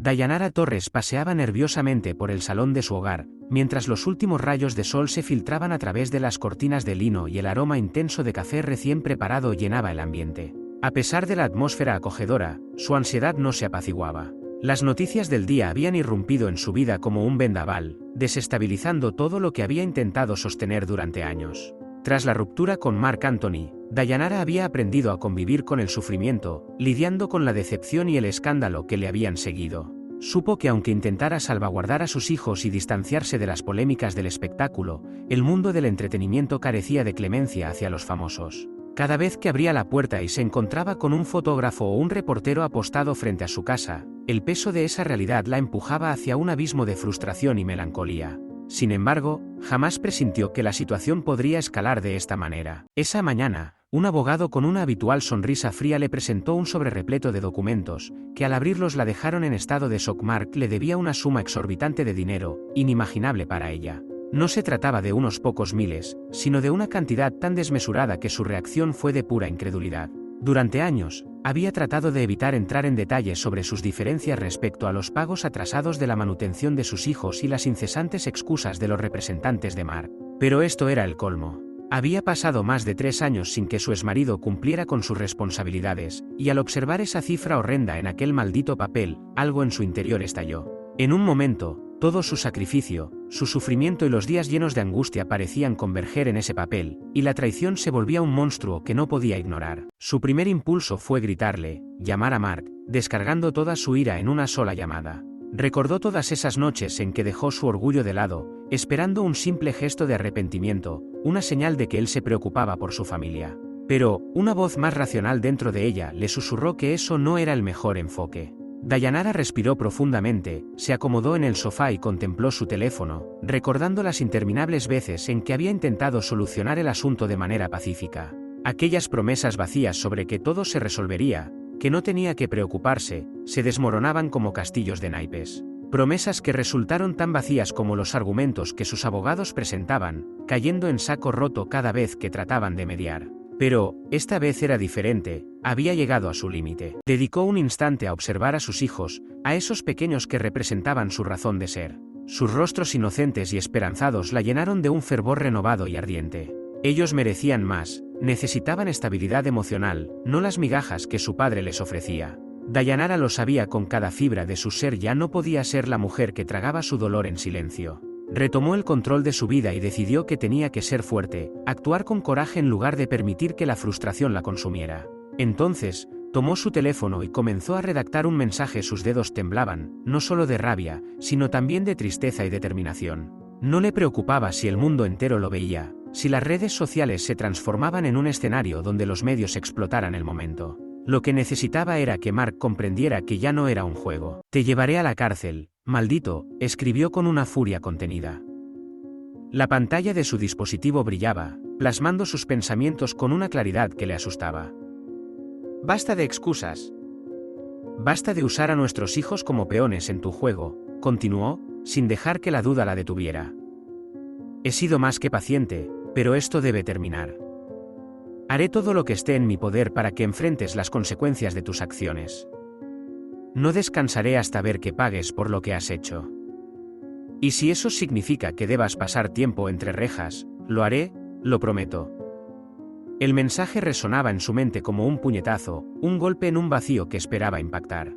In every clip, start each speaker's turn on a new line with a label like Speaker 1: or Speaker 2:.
Speaker 1: Dayanara Torres paseaba nerviosamente por el salón de su hogar, mientras los últimos rayos de sol se filtraban a través de las cortinas de lino y el aroma intenso de café recién preparado llenaba el ambiente. A pesar de la atmósfera acogedora, su ansiedad no se apaciguaba. Las noticias del día habían irrumpido en su vida como un vendaval, desestabilizando todo lo que había intentado sostener durante años. Tras la ruptura con Marc Anthony, Dayanara había aprendido a convivir con el sufrimiento, lidiando con la decepción y el escándalo que le habían seguido. Supo que aunque intentara salvaguardar a sus hijos y distanciarse de las polémicas del espectáculo, el mundo del entretenimiento carecía de clemencia hacia los famosos. Cada vez que abría la puerta y se encontraba con un fotógrafo o un reportero apostado frente a su casa, el peso de esa realidad la empujaba hacia un abismo de frustración y melancolía. Sin embargo, jamás presintió que la situación podría escalar de esta manera. Esa mañana, un abogado con una habitual sonrisa fría le presentó un sobre repleto de documentos, que al abrirlos la dejaron en estado de shock. Marc le debía una suma exorbitante de dinero, inimaginable para ella. No se trataba de unos pocos miles, sino de una cantidad tan desmesurada que su reacción fue de pura incredulidad. Durante años, había tratado de evitar entrar en detalles sobre sus diferencias respecto a los pagos atrasados de la manutención de sus hijos y las incesantes excusas de los representantes de Marc. Pero esto era el colmo. Había pasado más de 3 años sin que su exmarido cumpliera con sus responsabilidades, y al observar esa cifra horrenda en aquel maldito papel, algo en su interior estalló. En un momento, todo su sacrificio, su sufrimiento y los días llenos de angustia parecían converger en ese papel, y la traición se volvía un monstruo que no podía ignorar. Su primer impulso fue gritarle, llamar a Marc, descargando toda su ira en una sola llamada. Recordó todas esas noches en que dejó su orgullo de lado, esperando un simple gesto de arrepentimiento, una señal de que él se preocupaba por su familia. Pero, una voz más racional dentro de ella le susurró que eso no era el mejor enfoque. Dayanara respiró profundamente, se acomodó en el sofá y contempló su teléfono, recordando las interminables veces en que había intentado solucionar el asunto de manera pacífica. Aquellas promesas vacías sobre que todo se resolvería, que no tenía que preocuparse, se desmoronaban como castillos de naipes. Promesas que resultaron tan vacías como los argumentos que sus abogados presentaban, cayendo en saco roto cada vez que trataban de mediar. Pero, esta vez era diferente, había llegado a su límite. Dedicó un instante a observar a sus hijos, a esos pequeños que representaban su razón de ser. Sus rostros inocentes y esperanzados la llenaron de un fervor renovado y ardiente. Ellos merecían más, necesitaban estabilidad emocional, no las migajas que su padre les ofrecía. Dayanara lo sabía con cada fibra de su ser, ya no podía ser la mujer que tragaba su dolor en silencio. Retomó el control de su vida y decidió que tenía que ser fuerte, actuar con coraje en lugar de permitir que la frustración la consumiera. Entonces, tomó su teléfono y comenzó a redactar un mensaje. Sus dedos temblaban, no solo de rabia, sino también de tristeza y determinación. No le preocupaba si el mundo entero lo veía, si las redes sociales se transformaban en un escenario donde los medios explotaran el momento. Lo que necesitaba era que Marc comprendiera que ya no era un juego. «Te llevaré a la cárcel, maldito», escribió con una furia contenida. La pantalla de su dispositivo brillaba, plasmando sus pensamientos con una claridad que le asustaba. «Basta de excusas. Basta de usar a nuestros hijos como peones en tu juego», continuó, sin dejar que la duda la detuviera. «He sido más que paciente, pero esto debe terminar. Haré todo lo que esté en mi poder para que enfrentes las consecuencias de tus acciones. No descansaré hasta ver que pagues por lo que has hecho. Y si eso significa que debas pasar tiempo entre rejas, lo haré, lo prometo». El mensaje resonaba en su mente como un puñetazo, un golpe en un vacío que esperaba impactar.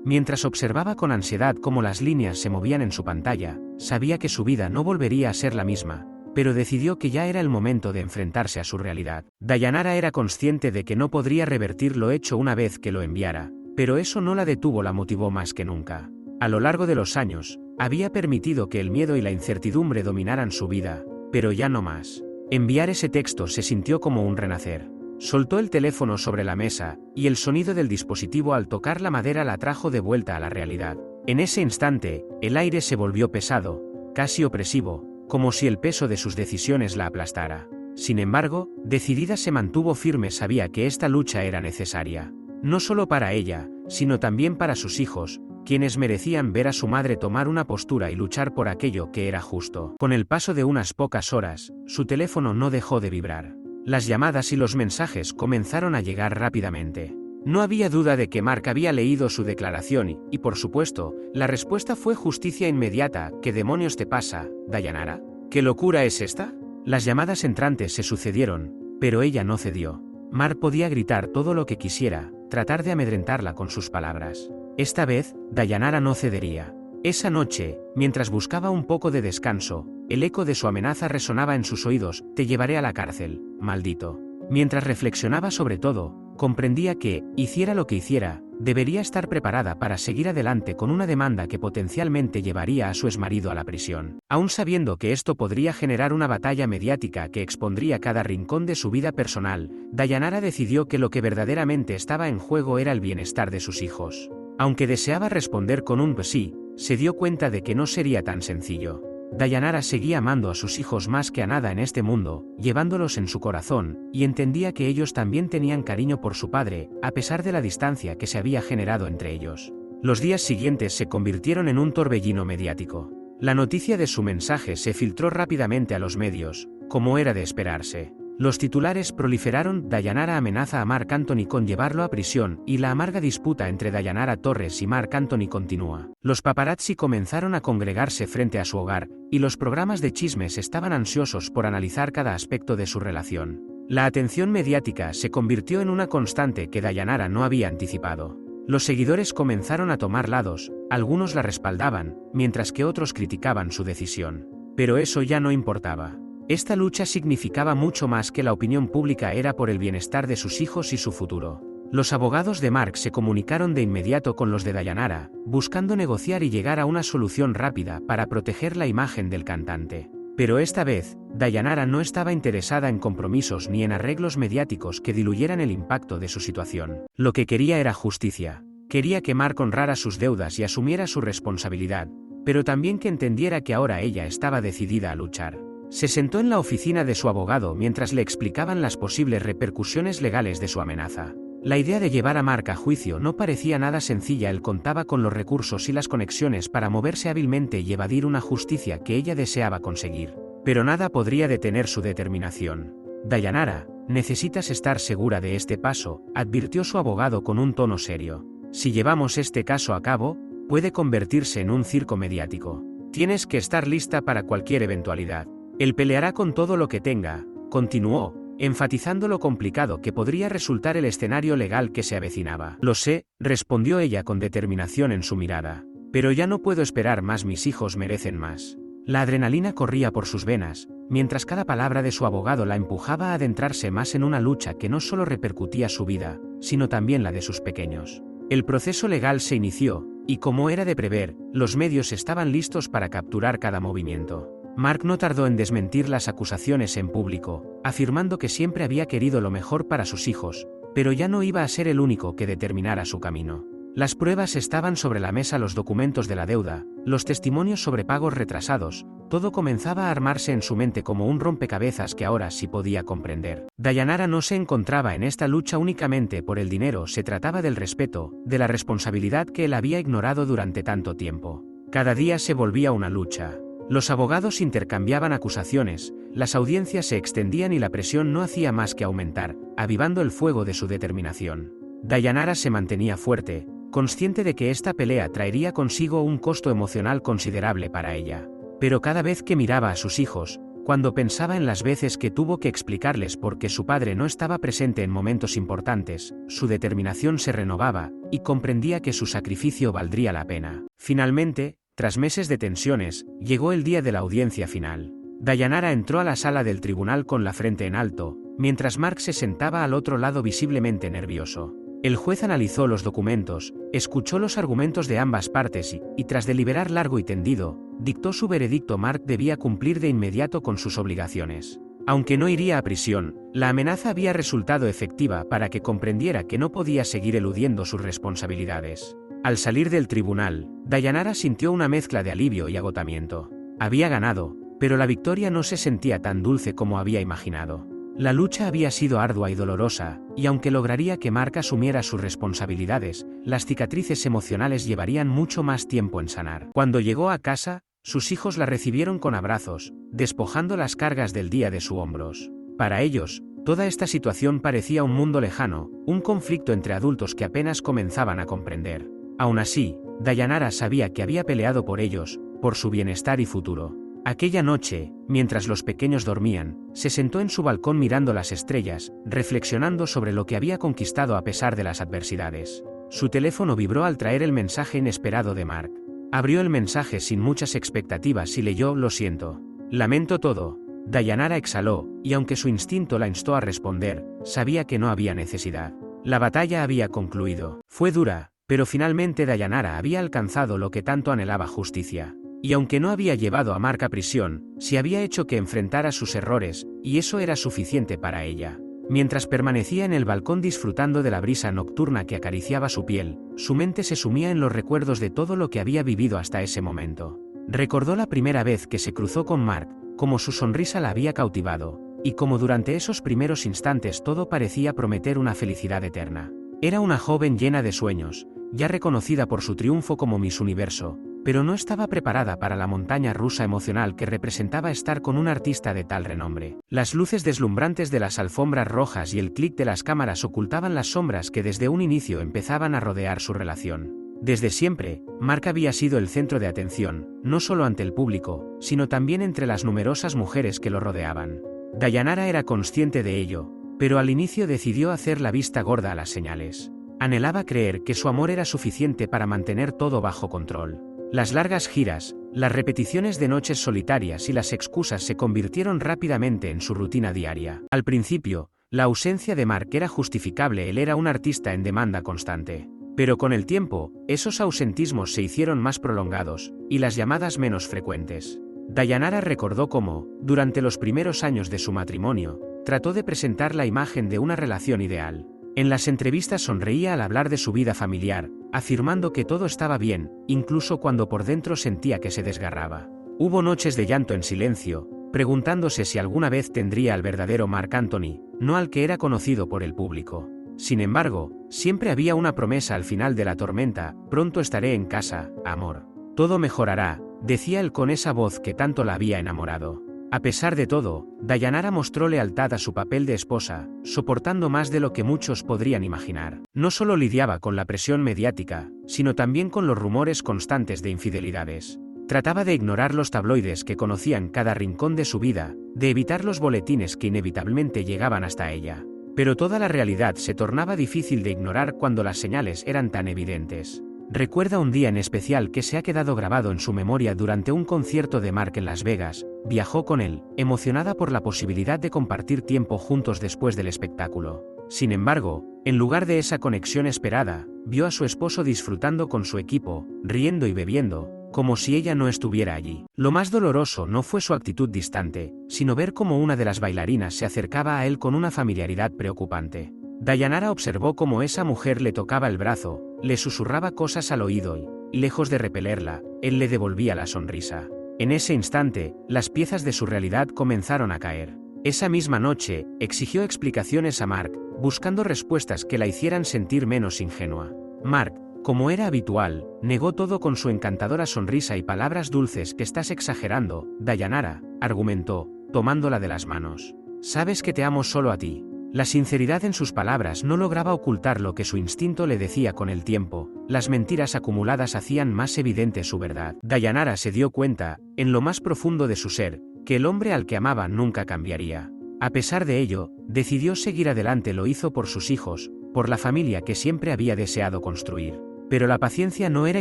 Speaker 1: Mientras observaba con ansiedad cómo las líneas se movían en su pantalla, sabía que su vida no volvería a ser la misma, pero decidió que ya era el momento de enfrentarse a su realidad. Dayanara era consciente de que no podría revertir lo hecho una vez que lo enviara, pero eso no la detuvo, la motivó más que nunca. A lo largo de los años, había permitido que el miedo y la incertidumbre dominaran su vida, pero ya no más. Enviar ese texto se sintió como un renacer. Soltó el teléfono sobre la mesa, y el sonido del dispositivo al tocar la madera la trajo de vuelta a la realidad. En ese instante, el aire se volvió pesado, casi opresivo, como si el peso de sus decisiones la aplastara. Sin embargo, decidida se mantuvo firme, sabía que esta lucha era necesaria. No solo para ella, sino también para sus hijos, quienes merecían ver a su madre tomar una postura y luchar por aquello que era justo. Con el paso de unas pocas horas, su teléfono no dejó de vibrar. Las llamadas y los mensajes comenzaron a llegar rápidamente. No había duda de que Mark había leído su declaración y, por supuesto, la respuesta fue justicia inmediata. ¿Qué demonios te pasa, Dayanara? ¿Qué locura es esta? Las llamadas entrantes se sucedieron, pero ella no cedió. Mark podía gritar todo lo que quisiera, tratar de amedrentarla con sus palabras. Esta vez, Dayanara no cedería. Esa noche, mientras buscaba un poco de descanso, el eco de su amenaza resonaba en sus oídos: te llevaré a la cárcel, maldito. Mientras reflexionaba sobre todo, comprendía que, hiciera lo que hiciera, debería estar preparada para seguir adelante con una demanda que potencialmente llevaría a su exmarido a la prisión. Aún sabiendo que esto podría generar una batalla mediática que expondría cada rincón de su vida personal, Dayanara decidió que lo que verdaderamente estaba en juego era el bienestar de sus hijos. Aunque deseaba responder con un sí, se dio cuenta de que no sería tan sencillo. Dayanara seguía amando a sus hijos más que a nada en este mundo, llevándolos en su corazón, y entendía que ellos también tenían cariño por su padre, a pesar de la distancia que se había generado entre ellos. Los días siguientes se convirtieron en un torbellino mediático. La noticia de su mensaje se filtró rápidamente a los medios, como era de esperarse. Los titulares proliferaron: Dayanara amenaza a Marc Anthony con llevarlo a prisión, y la amarga disputa entre Dayanara Torres y Marc Anthony continúa. Los paparazzi comenzaron a congregarse frente a su hogar, y los programas de chismes estaban ansiosos por analizar cada aspecto de su relación. La atención mediática se convirtió en una constante que Dayanara no había anticipado. Los seguidores comenzaron a tomar lados, algunos la respaldaban, mientras que otros criticaban su decisión. Pero eso ya no importaba. Esta lucha significaba mucho más que la opinión pública, era por el bienestar de sus hijos y su futuro. Los abogados de Mark se comunicaron de inmediato con los de Dayanara, buscando negociar y llegar a una solución rápida para proteger la imagen del cantante. Pero esta vez, Dayanara no estaba interesada en compromisos ni en arreglos mediáticos que diluyeran el impacto de su situación. Lo que quería era justicia. Quería que Mark honrara sus deudas y asumiera su responsabilidad, pero también que entendiera que ahora ella estaba decidida a luchar. Se sentó en la oficina de su abogado mientras le explicaban las posibles repercusiones legales de su amenaza. La idea de llevar a Mark a juicio no parecía nada sencilla. Él contaba con los recursos y las conexiones para moverse hábilmente y evadir una justicia que ella deseaba conseguir. Pero nada podría detener su determinación. Dayanara, necesitas estar segura de este paso, advirtió su abogado con un tono serio. Si llevamos este caso a cabo, puede convertirse en un circo mediático. Tienes que estar lista para cualquier eventualidad. Él peleará con todo lo que tenga, continuó, enfatizando lo complicado que podría resultar el escenario legal que se avecinaba. Lo sé, respondió ella con determinación en su mirada. Pero ya no puedo esperar más, mis hijos merecen más. La adrenalina corría por sus venas, mientras cada palabra de su abogado la empujaba a adentrarse más en una lucha que no solo repercutía su vida, sino también la de sus pequeños. El proceso legal se inició, y como era de prever, los medios estaban listos para capturar cada movimiento. Mark no tardó en desmentir las acusaciones en público, afirmando que siempre había querido lo mejor para sus hijos, pero ya no iba a ser el único que determinara su camino. Las pruebas estaban sobre la mesa: los documentos de la deuda, los testimonios sobre pagos retrasados, todo comenzaba a armarse en su mente como un rompecabezas que ahora sí podía comprender. Dayanara no se encontraba en esta lucha únicamente por el dinero, se trataba del respeto, de la responsabilidad que él había ignorado durante tanto tiempo. Cada día se volvía una lucha. Los abogados intercambiaban acusaciones, las audiencias se extendían y la presión no hacía más que aumentar, avivando el fuego de su determinación. Dayanara se mantenía fuerte, consciente de que esta pelea traería consigo un costo emocional considerable para ella. Pero cada vez que miraba a sus hijos, cuando pensaba en las veces que tuvo que explicarles por qué su padre no estaba presente en momentos importantes, su determinación se renovaba, y comprendía que su sacrificio valdría la pena. Finalmente, tras meses de tensiones, llegó el día de la audiencia final. Dayanara entró a la sala del tribunal con la frente en alto, mientras Mark se sentaba al otro lado visiblemente nervioso. El juez analizó los documentos, escuchó los argumentos de ambas partes y tras deliberar largo y tendido, dictó su veredicto. Mark debía cumplir de inmediato con sus obligaciones. Aunque no iría a prisión, la amenaza había resultado efectiva para que comprendiera que no podía seguir eludiendo sus responsabilidades. Al salir del tribunal, Dayanara sintió una mezcla de alivio y agotamiento. Había ganado, pero la victoria no se sentía tan dulce como había imaginado. La lucha había sido ardua y dolorosa, y aunque lograría que Mark asumiera sus responsabilidades, las cicatrices emocionales llevarían mucho más tiempo en sanar. Cuando llegó a casa, sus hijos la recibieron con abrazos, despojando las cargas del día de sus hombros. Para ellos, Toda esta situación parecía un mundo lejano, un conflicto entre adultos que apenas comenzaban a comprender. Aún así, Dayanara sabía que había peleado por ellos, por su bienestar y futuro. Aquella noche, mientras los pequeños dormían, se sentó en su balcón mirando las estrellas, reflexionando sobre lo que había conquistado a pesar de las adversidades. Su teléfono vibró al traer el mensaje inesperado de Mark. Abrió el mensaje sin muchas expectativas y leyó: "Lo siento. Lamento todo". Dayanara exhaló, y aunque su instinto la instó a responder, sabía que no había necesidad. La batalla había concluido. Fue dura, pero finalmente Dayanara había alcanzado lo que tanto anhelaba: justicia. Y aunque no había llevado a Mark a prisión, sí había hecho que enfrentara sus errores, y eso era suficiente para ella. Mientras permanecía en el balcón disfrutando de la brisa nocturna que acariciaba su piel, su mente se sumía en los recuerdos de todo lo que había vivido hasta ese momento. Recordó la primera vez que se cruzó con Mark, cómo su sonrisa la había cautivado, y cómo durante esos primeros instantes todo parecía prometer una felicidad eterna. Era una joven llena de sueños, ya reconocida por su triunfo como Miss Universo, pero no estaba preparada para la montaña rusa emocional que representaba estar con un artista de tal renombre. Las luces deslumbrantes de las alfombras rojas y el clic de las cámaras ocultaban las sombras que desde un inicio empezaban a rodear su relación. Desde siempre, Mark había sido el centro de atención, no solo ante el público, sino también entre las numerosas mujeres que lo rodeaban. Dayanara era consciente de ello, pero al inicio decidió hacer la vista gorda a las señales. Anhelaba creer que su amor era suficiente para mantener todo bajo control. Las largas giras, las repeticiones de noches solitarias y las excusas se convirtieron rápidamente en su rutina diaria. Al principio, la ausencia de Mark era justificable: él era un artista en demanda constante. Pero con el tiempo, esos ausentismos se hicieron más prolongados, y las llamadas menos frecuentes. Dayanara recordó cómo, durante los primeros años de su matrimonio, trató de presentar la imagen de una relación ideal. En las entrevistas sonreía al hablar de su vida familiar, afirmando que todo estaba bien, incluso cuando por dentro sentía que se desgarraba. Hubo noches de llanto en silencio, preguntándose si alguna vez tendría al verdadero Mark Anthony, no al que era conocido por el público. Sin embargo, siempre había una promesa al final de la tormenta: "Pronto estaré en casa, amor. Todo mejorará", decía él con esa voz que tanto la había enamorado. A pesar de todo, Dayanara mostró lealtad a su papel de esposa, soportando más de lo que muchos podrían imaginar. No solo lidiaba con la presión mediática, sino también con los rumores constantes de infidelidades. Trataba de ignorar los tabloides que conocían cada rincón de su vida, de evitar los boletines que inevitablemente llegaban hasta ella. Pero toda la realidad se tornaba difícil de ignorar cuando las señales eran tan evidentes. Recuerda un día en especial que se ha quedado grabado en su memoria: durante un concierto de Mark en Las Vegas, viajó con él, emocionada por la posibilidad de compartir tiempo juntos después del espectáculo. Sin embargo, en lugar de esa conexión esperada, vio a su esposo disfrutando con su equipo, riendo y bebiendo, como si ella no estuviera allí. Lo más doloroso no fue su actitud distante, sino ver cómo una de las bailarinas se acercaba a él con una familiaridad preocupante. Dayanara observó cómo esa mujer le tocaba el brazo, le susurraba cosas al oído y, lejos de repelerla, él le devolvía la sonrisa. En ese instante, las piezas de su realidad comenzaron a caer. Esa misma noche, exigió explicaciones a Mark, buscando respuestas que la hicieran sentir menos ingenua. Mark, como era habitual, negó todo con su encantadora sonrisa y palabras dulces. "Estás exagerando, Dayanara", argumentó, tomándola de las manos. "Sabes que te amo solo a ti". La sinceridad en sus palabras no lograba ocultar lo que su instinto le decía. Con el tiempo, las mentiras acumuladas hacían más evidente su verdad. Dayanara se dio cuenta, en lo más profundo de su ser, que el hombre al que amaba nunca cambiaría. A pesar de ello, decidió seguir adelante. Lo hizo por sus hijos, por la familia que siempre había deseado construir. Pero la paciencia no era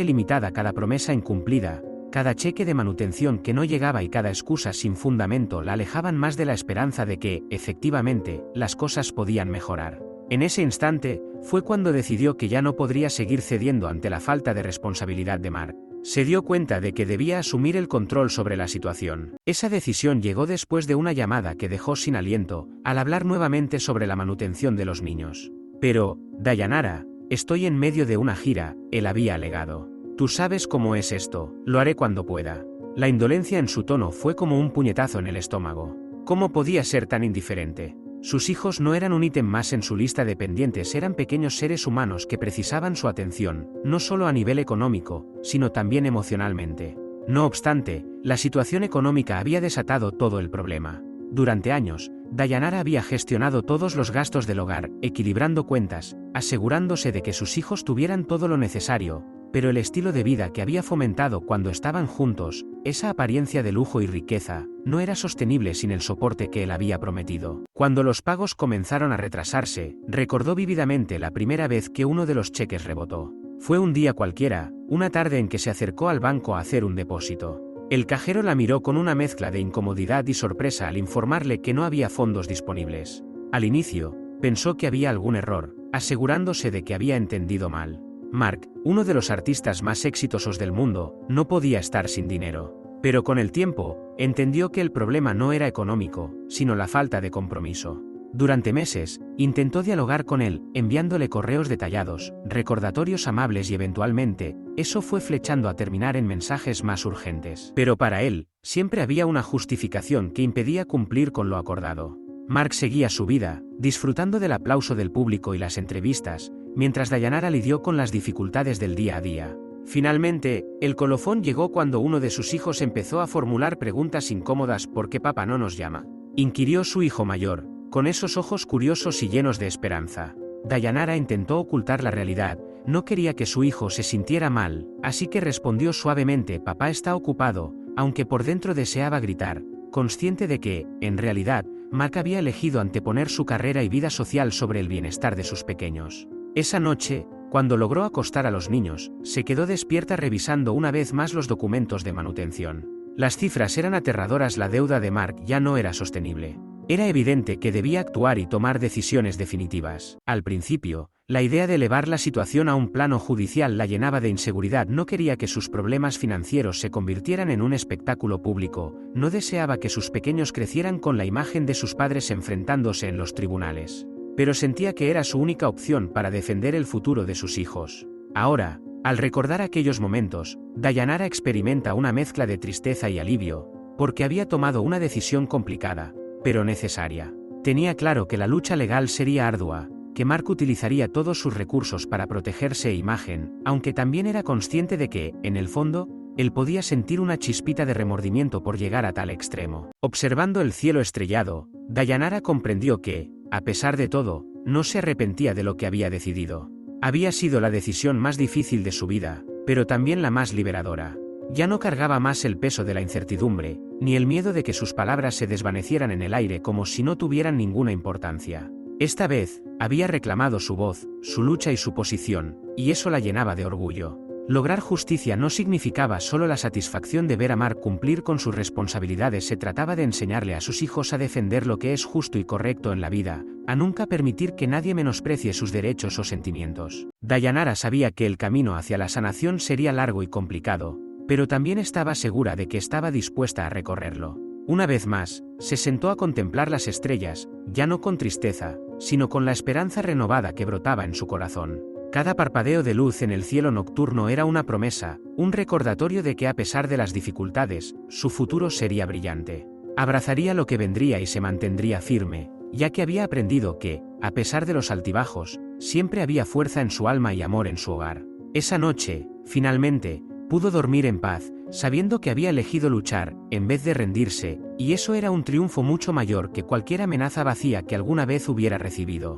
Speaker 1: ilimitada. Cada promesa incumplida, cada cheque de manutención que no llegaba y cada excusa sin fundamento la alejaban más de la esperanza de que, efectivamente, las cosas podían mejorar. En ese instante, fue cuando decidió que ya no podría seguir cediendo ante la falta de responsabilidad de Mark. Se dio cuenta de que debía asumir el control sobre la situación. Esa decisión llegó después de una llamada que dejó sin aliento, al hablar nuevamente sobre la manutención de los niños. "Pero, Dayanara, estoy en medio de una gira", él había alegado. "Tú sabes cómo es esto, lo haré cuando pueda". La indolencia en su tono fue como un puñetazo en el estómago. ¿Cómo podía ser tan indiferente? Sus hijos no eran un ítem más en su lista de pendientes, eran pequeños seres humanos que precisaban su atención, no solo a nivel económico, sino también emocionalmente. No obstante, la situación económica había desatado todo el problema. Durante años, Dayanara había gestionado todos los gastos del hogar, equilibrando cuentas, asegurándose de que sus hijos tuvieran todo lo necesario, pero el estilo de vida que había fomentado cuando estaban juntos, esa apariencia de lujo y riqueza, no era sostenible sin el soporte que él había prometido. Cuando los pagos comenzaron a retrasarse, recordó vívidamente la primera vez que uno de los cheques rebotó. Fue un día cualquiera, una tarde en que se acercó al banco a hacer un depósito. El cajero la miró con una mezcla de incomodidad y sorpresa al informarle que no había fondos disponibles. Al inicio, pensó que había algún error, asegurándose de que había entendido mal. Mark, uno de los artistas más exitosos del mundo, no podía estar sin dinero. Pero con el tiempo, entendió que el problema no era económico, sino la falta de compromiso. Durante meses, intentó dialogar con él, enviándole correos detallados, recordatorios amables y eventualmente, eso fue flechando a terminar en mensajes más urgentes. Pero para él, siempre había una justificación que impedía cumplir con lo acordado. Mark seguía su vida, disfrutando del aplauso del público y las entrevistas, mientras Dayanara lidió con las dificultades del día a día. Finalmente, el colofón llegó cuando uno de sus hijos empezó a formular preguntas incómodas. ¿Por qué papá no nos llama?, inquirió su hijo mayor, con esos ojos curiosos y llenos de esperanza. Dayanara intentó ocultar la realidad, no quería que su hijo se sintiera mal, así que respondió suavemente: papá está ocupado, aunque por dentro deseaba gritar, consciente de que, en realidad, Mark había elegido anteponer su carrera y vida social sobre el bienestar de sus pequeños. Esa noche, cuando logró acostar a los niños, se quedó despierta revisando una vez más los documentos de manutención. Las cifras eran aterradoras, la deuda de Mark ya no era sostenible. Era evidente que debía actuar y tomar decisiones definitivas. Al principio, la idea de elevar la situación a un plano judicial la llenaba de inseguridad. No quería que sus problemas financieros se convirtieran en un espectáculo público, no deseaba que sus pequeños crecieran con la imagen de sus padres enfrentándose en los tribunales. Pero sentía que era su única opción para defender el futuro de sus hijos. Ahora, al recordar aquellos momentos, Dayanara experimenta una mezcla de tristeza y alivio, porque había tomado una decisión complicada, pero necesaria. Tenía claro que la lucha legal sería ardua, que Mark utilizaría todos sus recursos para protegerse e imagen, aunque también era consciente de que, en el fondo, él podía sentir una chispita de remordimiento por llegar a tal extremo. Observando el cielo estrellado, Dayanara comprendió que, a pesar de todo, no se arrepentía de lo que había decidido. Había sido la decisión más difícil de su vida, pero también la más liberadora. Ya no cargaba más el peso de la incertidumbre, ni el miedo de que sus palabras se desvanecieran en el aire como si no tuvieran ninguna importancia. Esta vez, había reclamado su voz, su lucha y su posición, y eso la llenaba de orgullo. Lograr justicia no significaba solo la satisfacción de ver a Mark cumplir con sus responsabilidades, se trataba de enseñarle a sus hijos a defender lo que es justo y correcto en la vida, a nunca permitir que nadie menosprecie sus derechos o sentimientos. Dayanara sabía que el camino hacia la sanación sería largo y complicado, pero también estaba segura de que estaba dispuesta a recorrerlo. Una vez más, se sentó a contemplar las estrellas, ya no con tristeza, sino con la esperanza renovada que brotaba en su corazón. Cada parpadeo de luz en el cielo nocturno era una promesa, un recordatorio de que a pesar de las dificultades, su futuro sería brillante. Abrazaría lo que vendría y se mantendría firme, ya que había aprendido que, a pesar de los altibajos, siempre había fuerza en su alma y amor en su hogar. Esa noche, finalmente, pudo dormir en paz, sabiendo que había elegido luchar, en vez de rendirse, y eso era un triunfo mucho mayor que cualquier amenaza vacía que alguna vez hubiera recibido.